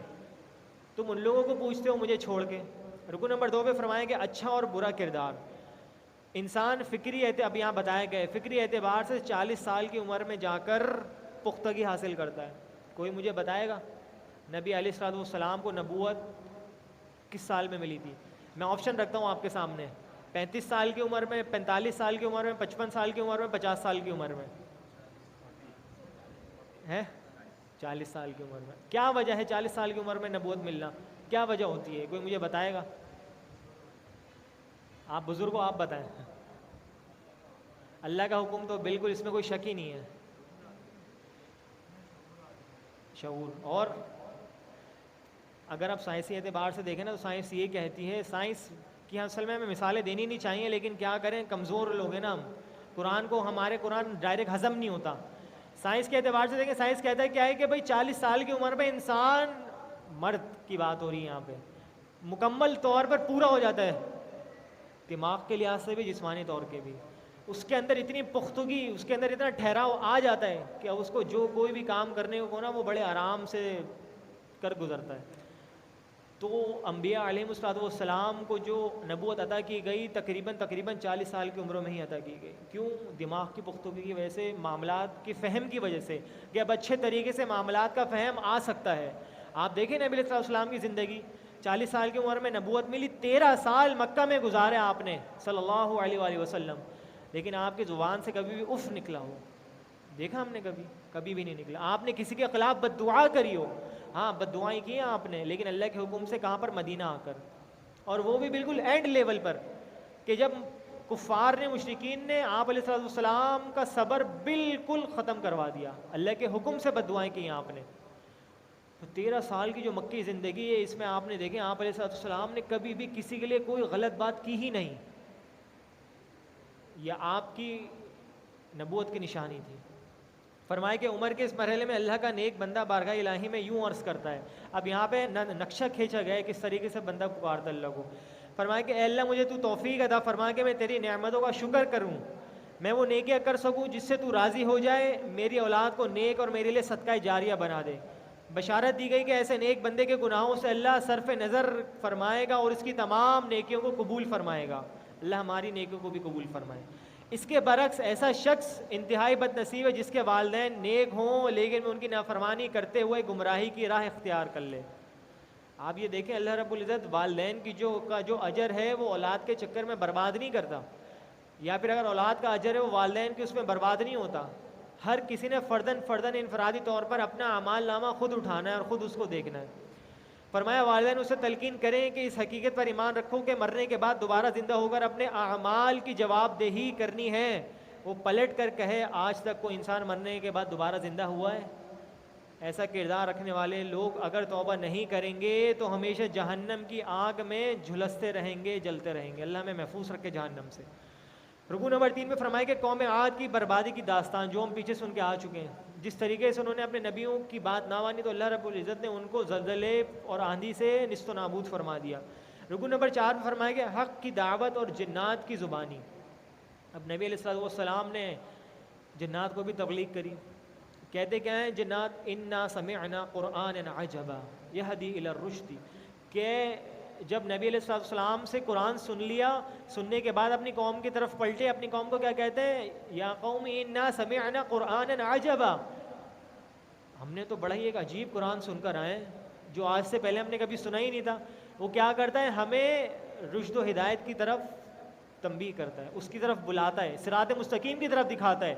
تم ان لوگوں کو پوچھتے ہو مجھے چھوڑ کے. رکو نمبر 2 پہ فرمایا کہ اچھا اور برا کردار. انسان اب یہاں بتایا گیا فکری اعتبار سے 40 سال کی عمر میں جا کر پختگی حاصل کرتا ہے. کوئی مجھے بتائے گا نبی علیہ الصلوۃ والسلام کو نبوت کس سال میں ملی تھی؟ میں آپشن رکھتا ہوں آپ کے سامنے, 35 سال کی عمر میں, 45 سال کی عمر میں, 55 سال کی عمر میں, 50 سال کی عمر میں ہے, 40 سال کی عمر میں. کیا وجہ ہے 40 سال کی عمر میں نبوت ملنا؟ کیا وجہ ہوتی ہے؟ کوئی مجھے بتائے گا؟ آپ بزرگ ہو, آپ بتائیں. اللہ کا حکم تو بالکل اس میں کوئی شک ہی نہیں ہے, شعور. اور اگر آپ سائنسی اعتبار سے دیکھیں نا تو سائنس یہ کہتی ہے, سائنس کی اصل میں ہمیں مثالیں دینی نہیں چاہیے, لیکن کیا کریں, کمزور لوگ ہیں نا ہم. قرآن کو ہمارے قرآن ڈائریکٹ ہضم نہیں ہوتا. سائنس کے اعتبار سے دیکھیں, سائنس کہتا ہے کیا ہے کہ بھائی 40 سال کی عمر میں انسان, مرد کی بات ہو رہی ہے یہاں پہ, مکمل طور پر پورا ہو جاتا ہے, دماغ کے لحاظ سے بھی جسمانی طور کے بھی. اس کے اندر اتنی پختگی, اس کے اندر اتنا ٹھہراؤ آ جاتا ہے کہ اب اس کو جو کوئی بھی کام کرنے کو نا وہ بڑے آرام سے کر گزرتا ہے. تو انبیاء علیہ الصلوۃ والسلام کو جو نبوت عطا کی گئی تقریباً 40 سال کی عمروں میں ہی عطا کی گئی. کیوں؟ دماغ کی پختگی کی وجہ سے, معاملات کی فہم کی وجہ سے, کہ اب اچھے طریقے سے معاملات کا فہم آ سکتا ہے. آپ دیکھیں نبی علیہ السلام کی زندگی, 40 سال کی عمر میں نبوت ملی, 13 سال مکہ میں گزارے آپ نے صلی اللہ علیہ وآلہ وسلم, لیکن آپ کی زبان سے کبھی بھی اف نکلا ہو؟ دیکھا ہم نے کبھی بھی نہیں نکلا. آپ نے کسی کے خلاف بد دعا کری ہو؟ ہاں بد دعائیں کی ہیں آپ نے, لیکن اللہ کے حکم سے. کہاں پر؟ مدینہ آ کر, اور وہ بھی بالکل اینڈ لیول پر, کہ جب کفار نے, مشرکین نے آپ علیہ السلام کا صبر بالکل ختم کروا دیا, اللہ کے حکم سے بد دعائیں کی ہیں آپ نے. تو 13 سال کی جو مکی زندگی ہے, اس میں آپ نے دیکھیں آپ علیہ السلام نے کبھی بھی کسی کے لیے کوئی غلط بات کی ہی نہیں. یہ آپ کی نبوت کی نشانی تھی. فرمایا کہ عمر کے اس مرحلے میں اللہ کا نیک بندہ بارگاہ الہی میں یوں عرض کرتا ہے. اب یہاں پہ نقشہ کھینچا گیا ہے کس طریقے سے بندہ پکارتا اللہ کو. فرمایا کہ اے اللہ مجھے تو توفیق عطا فرما کہ میں تیری نعمتوں کا شکر کروں، میں وہ نیکیاں کر سکوں جس سے تو راضی ہو جائے، میری اولاد کو نیک اور میرے لیے صدقہ جاریہ بنا دے۔ بشارت دی گئی کہ ایسے نیک بندے کے گناہوں سے اللہ صرف نظر فرمائے گا اور اس کی تمام نیکیوں کو قبول فرمائے گا۔ اللہ ہماری نیکیوں کو بھی قبول فرمائے۔ اس کے برعکس ایسا شخص انتہائی بد نصیب ہے جس کے والدین نیک ہوں لیکن وہ ان کی نافرمانی کرتے ہوئے گمراہی کی راہ اختیار کر لے۔ آپ یہ دیکھیں اللہ رب العزت والدین کی جو اجر ہے وہ اولاد کے چکر میں برباد نہیں کرتا، یا پھر اگر اولاد کا اجر ہے وہ والدین کی اس میں برباد نہیں ہوتا۔ ہر کسی نے فرداً انفرادی طور پر اپنا اعمال نامہ خود اٹھانا ہے اور خود اس کو دیکھنا ہے۔ فرمایا والدین اسے تلقین کریں کہ اس حقیقت پر ایمان رکھو کہ مرنے کے بعد دوبارہ زندہ ہو کر اپنے اعمال کی جواب دہی کرنی ہے۔ وہ پلٹ کر کہے آج تک کوئی انسان مرنے کے بعد دوبارہ زندہ ہوا ہے؟ ایسا کردار رکھنے والے لوگ اگر توبہ نہیں کریں گے تو ہمیشہ جہنم کی آگ میں جھلستے رہیں گے، جلتے رہیں گے۔ اللہ ہمیں محفوظ رکھے جہنم سے۔ رکوع نمبر 3 میں فرمایا کہ قوم عاد کی بربادی کی داستان جو ہم پیچھے سن کے آ چکے ہیں، جس طریقے سے انہوں نے اپنے نبیوں کی بات نہ مانی تو اللہ رب العزت نے ان کو زلزلے اور آندھی سے نیست و نابود فرما دیا۔ رکوع نمبر 4 میں فرمایا کہ حق کی دعوت اور جنات کی زبانی۔ اب نبی علیہ السلام نے جنات کو بھی تبلیغ کری۔ کہتے کیا ہیں جنات؟ انا سمعنا قرآنا عجبا یہدی الی الرشد، کہ جب نبی علیہ السلام سے قرآن سن لیا، سننے کے بعد اپنی قوم کی طرف پلٹے، اپنی قوم کو کیا کہتے ہیں؟ یا قوم انا سمعنا قرآنا عجبا، ہم نے تو بڑا ہی ایک عجیب قرآن سن کر آئے ہیں جو آج سے پہلے ہم نے کبھی سنا ہی نہیں تھا۔ وہ کیا کرتا ہے؟ ہمیں رشد و ہدایت کی طرف تنبیہ کرتا ہے، اس کی طرف بلاتا ہے، صراط مستقیم کی طرف دکھاتا ہے۔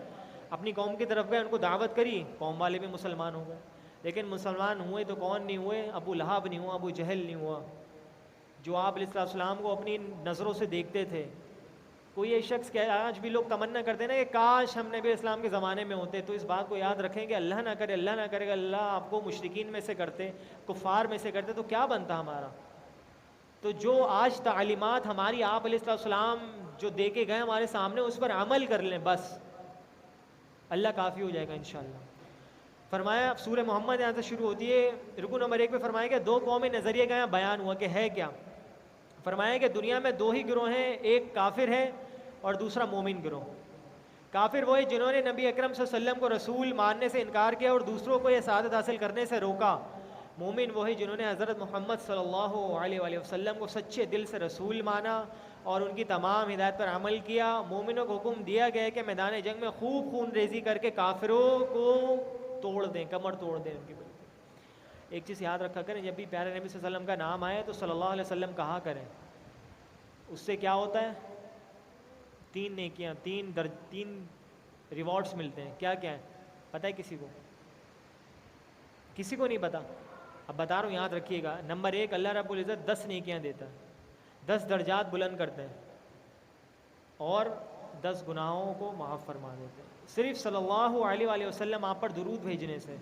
اپنی قوم کی طرف گئے، ان کو دعوت کری، قوم والے بھی مسلمان ہو گئے، لیکن مسلمان ہوئے تو کون نہیں ہوئے؟ ابو لہب نہیں ہوا، ابو جہل نہیں ہوا، جو آپ علیہ السلام کو اپنی نظروں سے دیکھتے تھے۔ کوئی ایک شخص کہ آج بھی لوگ تمنا کرتے ہیں نا کہ کاش ہم نبی اسلام کے زمانے میں ہوتے، تو اس بات کو یاد رکھیں کہ اللہ نہ کرے گا اللہ آپ کو مشرکین میں سے کرتے، کفار میں سے کرتے، تو کیا بنتا ہمارا؟ تو جو آج تعلیمات ہماری آپ علیہ السلام جو دے کے گئے ہمارے سامنے، اس پر عمل کر لیں، بس اللہ کافی ہو جائے گا انشاءاللہ۔ فرمایا سورہ محمد یہاں سے شروع ہوتی ہے، رکوع نمبر 1 پہ فرمایا کہ 2 قومی نظریے کا یہاں بیان ہوا کہ ہے کیا؟ فرمایا کہ دنیا میں 2 ہی گروہ ہیں، ایک کافر ہے اور دوسرا مومن گروہ۔ کافر وہی جنہوں نے نبی اکرم صلی اللہ علیہ وسلم کو رسول ماننے سے انکار کیا اور دوسروں کو یہ سعادت حاصل کرنے سے روکا۔ مومن وہی جنہوں نے حضرت محمد صلی اللہ علیہ وآلہ وسلم کو سچے دل سے رسول مانا اور ان کی تمام ہدایت پر عمل کیا۔ مومنوں کو حکم دیا گیا ہے کہ میدان جنگ میں خوب خون ریزی کر کے کافروں کو توڑ دیں، کمر توڑ دیں ان کی۔ ایک چیز یاد رکھا کریں، جب بھی پیارے نبی صلی اللہ علیہ وسلم کا نام آئے تو صلی اللہ علیہ وسلم کہا کریں، اس سے کیا ہوتا ہے؟ 3 نیکیاں، 3 ریوارڈز ملتے ہیں۔ کیا کیا ہے پتہ ہے کسی کو؟ کسی کو نہیں پتا؟ اب بتا رہا ہوں، یاد رکھیے گا۔ نمبر 1، اللہ رب العزت 10 نیکیاں دیتا ہے، 10 درجات بلند کرتے ہیں اور 10 گناہوں کو معاف فرما دیتے ہیں، صرف صلی اللہ علیہ وآلہ وسلم آپ پر درود بھیجنے سے۔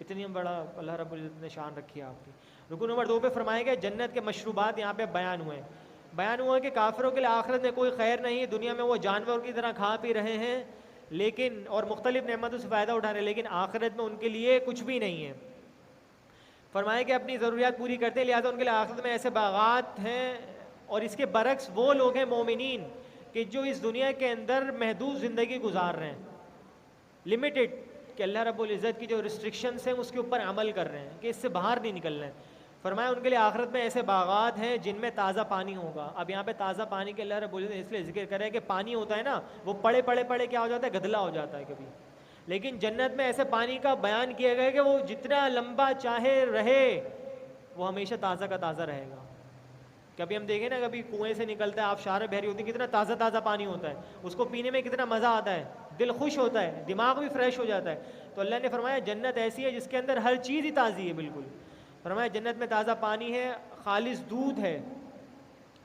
اتنی بڑا اللہ رب العزت نے شان رکھی ہے آپ کی۔ رکوع نمبر 2 پہ فرمایا گیا جنت کے مشروبات یہاں پہ بیان ہوئے ہیں۔ بیان ہوا کہ کافروں کے لیے آخرت میں کوئی خیر نہیں، دنیا میں وہ جانور کی طرح کھا پی رہے ہیں لیکن اور مختلف نعمتوں سے فائدہ اٹھا رہے ہیں، لیکن آخرت میں ان کے لیے کچھ بھی نہیں ہے۔ فرمایا کہ اپنی ضروریات پوری کرتے ہیں، لہٰذا ان کے لیے آخرت میں ایسے باغات ہیں۔ اور اس کے برعکس وہ لوگ ہیں مومنین کہ جو اس دنیا کے اندر محدود زندگی گزار رہے ہیں، لمیٹڈ، کہ اللہ رب العزت کی جو ریسٹرکشنس ہیں اس کے اوپر عمل کر رہے ہیں کہ اس سے باہر نہیں نکل رہے ہیں۔ فرمایا ان کے لیے آخرت میں ایسے باغات ہیں جن میں تازہ پانی ہوگا۔ اب یہاں پہ تازہ پانی کے اللہ رب العزت اس لیے ذکر کرے کہ پانی ہوتا ہے نا، وہ پڑے کیا ہو جاتا ہے؟ گدلا ہو جاتا ہے کبھی، لیکن جنت میں ایسے پانی کا بیان کیا گیا کہ وہ جتنا لمبا چاہے رہے وہ ہمیشہ تازہ کا تازہ رہے گا۔ کبھی ہم دیکھیں نا، کبھی کنویں سے نکلتا ہے، آبشاریں بہہ رہی ہوتی ہیں، کتنا تازہ پانی ہوتا ہے، اس کو پینے میں کتنا مزہ آتا ہے، دل خوش ہوتا ہے، دماغ بھی فریش ہو جاتا ہے۔ تو اللہ نے فرمایا جنت ایسی ہے جس کے اندر ہر چیز ہی تازی ہے بالکل۔ فرمایا جنت میں تازہ پانی ہے، خالص دودھ ہے،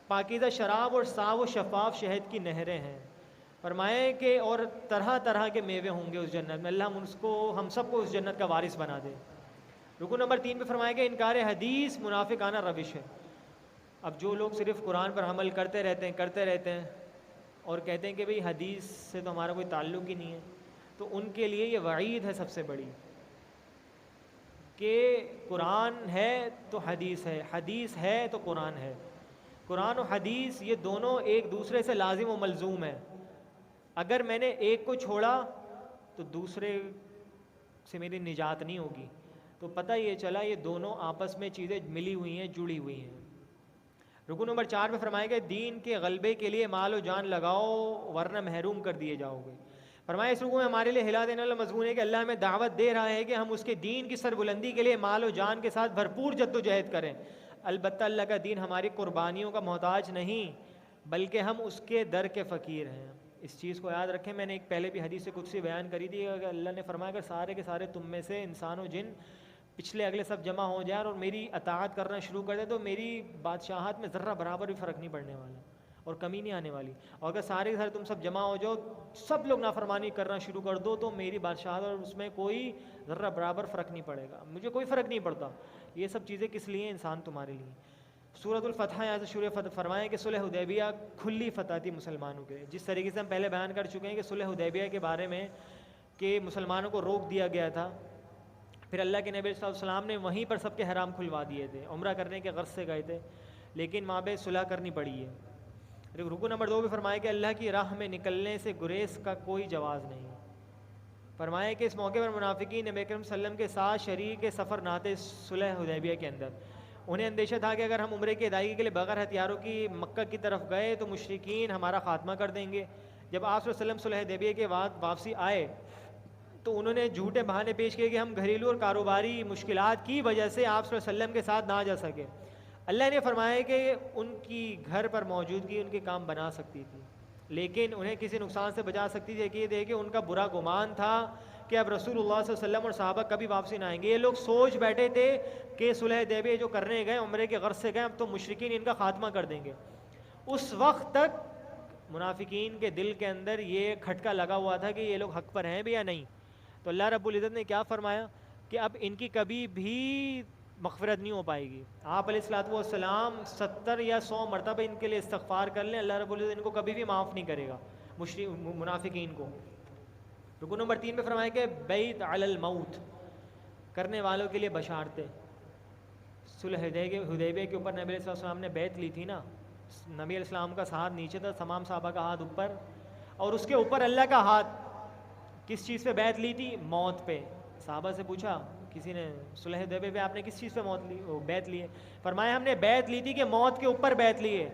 پاکیزہ شراب اور صاف و شفاف شہد کی نہریں ہیں۔ فرمائے کہ اور طرح طرح کے میوے ہوں گے اس جنت میں، اللہ ہم سب کو اس جنت کا وارث بنا دے۔ رکوع نمبر 3 پہ فرمایا کہ انکار حدیث منافقانہ روش ہے۔ اب جو لوگ صرف قرآن پر عمل کرتے رہتے ہیں اور کہتے ہیں کہ بھئی حدیث سے تو ہمارا کوئی تعلق ہی نہیں ہے، تو ان کے لیے یہ وعید ہے سب سے بڑی کہ قرآن ہے تو حدیث ہے، حدیث ہے تو قرآن ہے۔ قرآن و حدیث یہ دونوں ایک دوسرے سے لازم و ملزوم ہیں. اگر میں نے ایک کو چھوڑا تو دوسرے سے میری نجات نہیں ہوگی. تو پتہ یہ چلا یہ دونوں آپس میں چیزیں ملی ہوئی ہیں, جڑی ہوئی ہیں. رکو نمبر 4 میں فرمایا کہ دین کے غلبے کے لیے مال و جان لگاؤ ورنہ محروم کر دیے جاؤ گے. فرمایا اس رکو میں ہمارے لیے ہلا دینے والا مضمون ہے کہ اللہ ہمیں دعوت دے رہا ہے کہ ہم اس کے دین کی سربلندی کے لیے مال و جان کے ساتھ بھرپور جد و جہد کریں. البتہ اللہ کا دین ہماری قربانیوں کا محتاج نہیں بلکہ ہم اس کے در کے فقیر ہیں. اس چیز کو یاد رکھیں. میں نے ایک پہلے بھی حدیث قدسی بیان کری تھی کہ اللہ نے فرمایا کہ سارے کے سارے تم میں سے انسان و جن پچھلے اگلے سب جمع ہو جائیں اور میری اطاعت کرنا شروع کر دیں تو میری بادشاہت میں ذرہ برابر بھی فرق نہیں پڑنے والا اور کمی نہیں آنے والی. اور اگر سارے کے سارے تم سب جمع ہو جاؤ, سب لوگ نافرمانی کرنا شروع کر دو تو میری بادشاہت اور اس میں کوئی ذرہ برابر فرق نہیں پڑے گا, مجھے کوئی فرق نہیں پڑتا. یہ سب چیزیں کس لیے؟ انسان تمہارے لیے. سورۃ الفتح یہاں سے شروع فتح فرمائیں کہ صلح حدیبیہ کھلی فتح تھی مسلمانوں کے. جس طریقے سے ہم پہلے بیان کر چکے ہیں کہ صلح حدیبیہ کے بارے میں کہ مسلمانوں کو روک دیا گیا تھا, پھر اللہ کے نبی صلی اللہ علیہ وسلم نے وہیں پر سب کے حرام کھلوا دیے تھے. عمرہ کرنے کے غرض سے گئے تھے لیکن وہاں پہ صلح کرنی پڑی ہے. رکو نمبر 2 بھی فرمایا کہ اللہ کی راہ میں نکلنے سے گریز کا کوئی جواز نہیں. فرمایا کہ اس موقع پر منافقین نبی اکرم صلی اللہ علیہ وسلم کے ساتھ شریک سفر نہ تھے صلح حدیبیہ کے اندر. انہیں اندیشہ تھا کہ اگر ہم عمرے کی ادائیگی کے لیے بغیر ہتھیاروں کی مکہ کی طرف گئے تو مشرکین ہمارا خاتمہ کر دیں گے. جب آپ صلی اللہ علیہ وسلم صلح حدیبیہ کے بعد واپسی آئے تو انہوں نے جھوٹے بہانے پیش کیے کہ ہم گھریلو اور کاروباری مشکلات کی وجہ سے آپ صلی اللہ علیہ وسلم کے ساتھ نہ جا سکے. اللہ نے فرمایا کہ ان کی گھر پر موجودگی ان کے کام بنا سکتی تھی لیکن انہیں کسی نقصان سے بچا سکتی تھی. کہ دیکھیں ان کا برا گمان تھا کہ اب رسول اللہ صلی اللہ علیہ وسلم اور صحابہ کبھی واپسی نہ آئیں گے. یہ لوگ سوچ بیٹھے تھے کہ صلح حدیبیہ جو کرنے گئے عمرے کے غرض سے گئے, اب تو مشرکین ان کا خاتمہ کر دیں گے. اس وقت تک منافقین کے دل کے اندر یہ کھٹکا لگا ہوا تھا کہ یہ لوگ حق پر ہیں بھی یا نہیں. تو اللہ رب العزت نے کیا فرمایا کہ اب ان کی کبھی بھی مغفرت نہیں ہو پائے گی. آپ علیہ الصلوۃ والسلام 70 یا 100 مرتبہ ان کے لیے استغفار کر لیں, اللہ رب العزت ان کو کبھی بھی معاف نہیں کرے گا منافقین کو. رکو نمبر 3 میں فرمایا کہ بیت علی الموت کرنے والوں کے لیے بشارتیں. صلح حدیبیہ کے اوپر نبی علیہ السلام نے بیعت لی تھی نا, نبی علیہ السلام کا ہاتھ نیچے تھا, تمام صحابہ کا ہاتھ اوپر, اور اس کے اوپر اللہ کا ہاتھ. کس چیز پہ بیعت لی تھی؟ موت پہ. صحابہ سے پوچھا کسی نے صلح حدیبیہ پہ آپ نے کس چیز پہ بیعت لی ہے؟ فرمایا ہم نے بیعت لی تھی کہ موت کے اوپر بیعت لی ہے.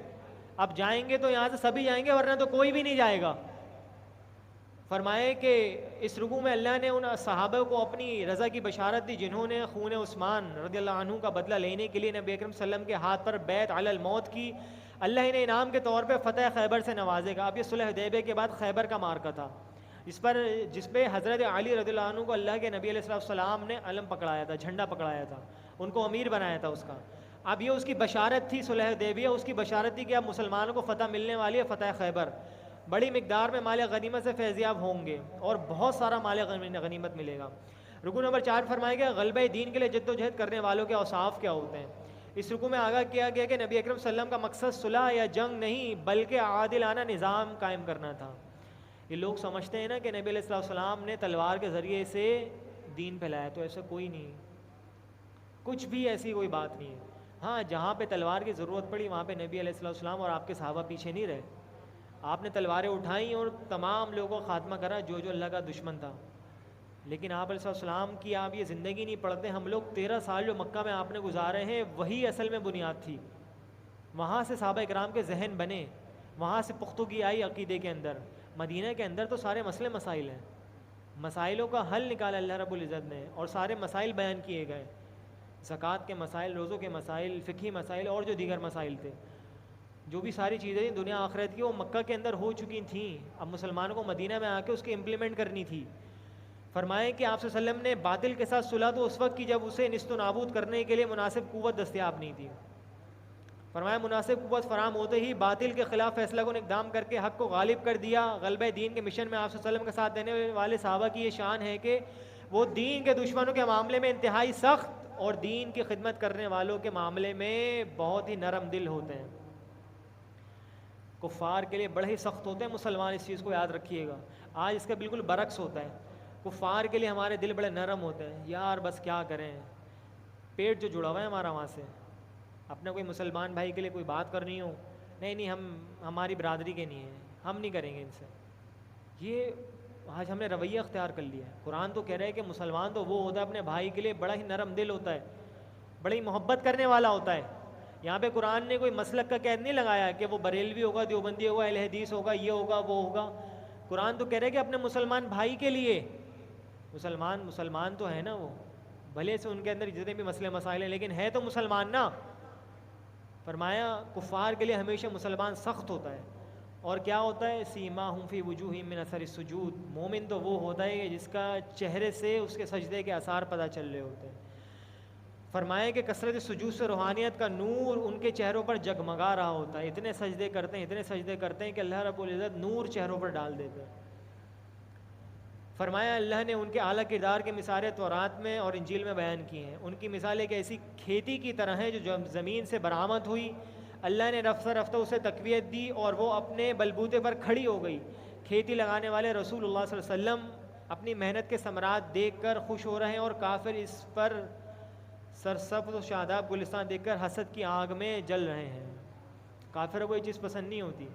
اب جائیں گے تو یہاں سے سبھی جائیں گے ورنہ تو کوئی بھی نہیں جائے گا. فرمائے کہ اس رکوع میں اللہ نے ان صحابہ کو اپنی رضا کی بشارت دی جنہوں نے خون عثمان رضی اللہ عنہ کا بدلہ لینے کے لیے نبی اکرم صلی اللہ علیہ وسلم کے ہاتھ پر بیعت علی الموت کی. اللہ انہیں انعام کے طور پہ فتح خیبر سے نوازے گا. اب یہ صلح حدیبیہ کے بعد خیبر کا معرکہ تھا جس پہ حضرت علی رضی اللہ عنہ کو اللہ کے نبی علیہ السلام نے علم پکڑایا تھا, جھنڈا پکڑایا تھا, ان کو امیر بنایا تھا اس کا. اب یہ اس کی بشارت تھی صلح حدیبیہ, اس کی بشارت تھی کہ اب مسلمانوں کو فتح ملنے والی ہے, فتح خیبر. بڑی مقدار میں مال غنیمت سے فیضیاب ہوں گے اور بہت سارا مال غنیمت ملے گا. رکوع نمبر 4 فرمائے گا غلبہ دین کے لیے جد و جہد کرنے والوں کے اوصاف کیا ہوتے ہیں. اس رکوع میں آگاہ کیا گیا کہ نبی اکرم صلی اللہ علیہ وسلم کا مقصد صلح یا جنگ نہیں بلکہ عادلانہ نظام قائم کرنا تھا. یہ لوگ سمجھتے ہیں نا کہ نبی علیہ السلام نے تلوار کے ذریعے سے دین پھیلایا, تو ایسا کوئی نہیں, کچھ بھی ایسی کوئی بات نہیں ہے. ہاں جہاں پہ تلوار کی ضرورت پڑی وہاں پہ نبی علیہ السلام اور آپ کے صحابہ پیچھے نہیں رہے. آپ نے تلواریں اٹھائیں اور تمام لوگوں کو خاتمہ کرا جو اللہ کا دشمن تھا. لیکن آپ علیہ السلام کی آپ یہ زندگی نہیں پڑھتے. ہم لوگ 13 سال جو مکہ میں آپ نے گزارے ہیں وہی اصل میں بنیاد تھی. وہاں سے صحابہ اکرام کے ذہن بنے, وہاں سے پختگی آئی عقیدے کے اندر. مدینہ کے اندر تو سارے مسئلے مسائل ہیں, مسائلوں کا حل نکالا اللہ رب العزت نے اور سارے مسائل بیان کیے گئے. زکوٰۃ کے مسائل, روزوں کے مسائل, فقہی مسائل اور جو دیگر مسائل تھے, جو بھی ساری چیزیں تھیں دنیا آخرت کی وہ مکہ کے اندر ہو چکی تھیں. اب مسلمانوں کو مدینہ میں آ کے اس کی امپلیمنٹ کرنی تھی. فرمائیں کہ آپ صلی اللہ علیہ وسلم نے باطل کے ساتھ صلح تو اس وقت کی جب اسے نیست و نابود کرنے کے لیے مناسب قوت دستیاب نہیں تھی. فرمایا مناسب قوت فراہم ہوتے ہی باطل کے خلاف فیصلہ کن اقدام کر کے حق کو غالب کر دیا. غلبہ دین کے مشن میں آپ صلی اللہ علیہ وسلم کا ساتھ دینے والے صحابہ کی یہ شان ہے کہ وہ دین کے دشمنوں کے معاملے میں انتہائی سخت اور دین کی خدمت کرنے والوں کے معاملے میں بہت ہی نرم دل ہوتے ہیں. کفار کے لیے بڑے ہی سخت ہوتے ہیں مسلمان, اس چیز کو یاد رکھیے گا. آج اس کا بالکل برعکس ہوتا ہے. کفار کے لیے ہمارے دل بڑے نرم ہوتے ہیں. یار بس کیا کریں, پیٹ جو جڑا ہوا ہے ہمارا وہاں سے, اپنا کوئی مسلمان بھائی کے لیے کوئی بات کرنی ہو، نہیں ہم ہماری برادری کے نہیں ہیں، ہم نہیں کریں گے ان سے. یہ آج ہم نے رویہ اختیار کر لیا ہے. قرآن تو کہہ رہا ہے کہ مسلمان تو وہ ہوتا ہے اپنے بھائی کے لیے بڑا ہی نرم دل ہوتا ہے، بڑی محبت کرنے والا ہوتا ہے. یہاں پہ قرآن نے کوئی مسلک کا قید نہیں لگایا کہ وہ بریلوی ہوگا، دیوبندی ہوگا، اہل حدیث ہوگا، یہ ہوگا وہ ہوگا. قرآن تو کہہ رہا ہے کہ اپنے مسلمان بھائی کے لیے. مسلمان تو ہے نا، وہ بھلے سے ان کے اندر جتنے بھی مسئلے مسائل ہیں لیکن ہے تو مسلمان نا. فرمایا کفار کے لیے ہمیشہ مسلمان سخت ہوتا ہے. اور کیا ہوتا ہے؟ سیماہم فی وجوہہم من اثر السجود. مومن تو وہ ہوتا ہے جس کا چہرے سے اس کے سجدے کے آثار پتہ چل رہے ہوتے ہیں. فرمایا کہ کثرت سجود سے روحانیت کا نور ان کے چہروں پر جگمگا رہا ہوتا ہے. اتنے سجدے کرتے ہیں کہ اللہ رب العزت نور چہروں پر ڈال دیتے ہیں. فرمایا اللہ نے ان کے اعلیٰ کردار کی مثالیں تورات میں اور انجیل میں بیان کی ہیں. ان کی مثال ایک ایسی کھیتی کی طرح ہے جو زمین سے برآمد ہوئی، اللہ نے رفتہ رفتہ اسے تقویت دی اور وہ اپنے بلبوتے پر کھڑی ہو گئی. کھیتی لگانے والے رسول اللہ صلی اللہ علیہ وسلم اپنی محنت کے ثمرات دیکھ کر خوش ہو رہے ہیں، اور کافر اس پر سرسبز و شاداب گلستان دیکھ کر حسد کی آگ میں جل رہے ہیں. کافروں کو یہ چیز پسند نہیں ہوتی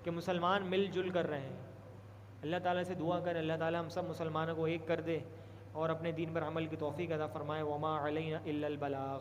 کہ مسلمان مل جل کر رہے ہیں. اللہ تعالیٰ سے دعا کریں اللہ تعالیٰ ہم سب مسلمانوں کو ایک کر دے اور اپنے دین پر عمل کی توفیق عطا فرمائے. وما علینا الا البلاغ.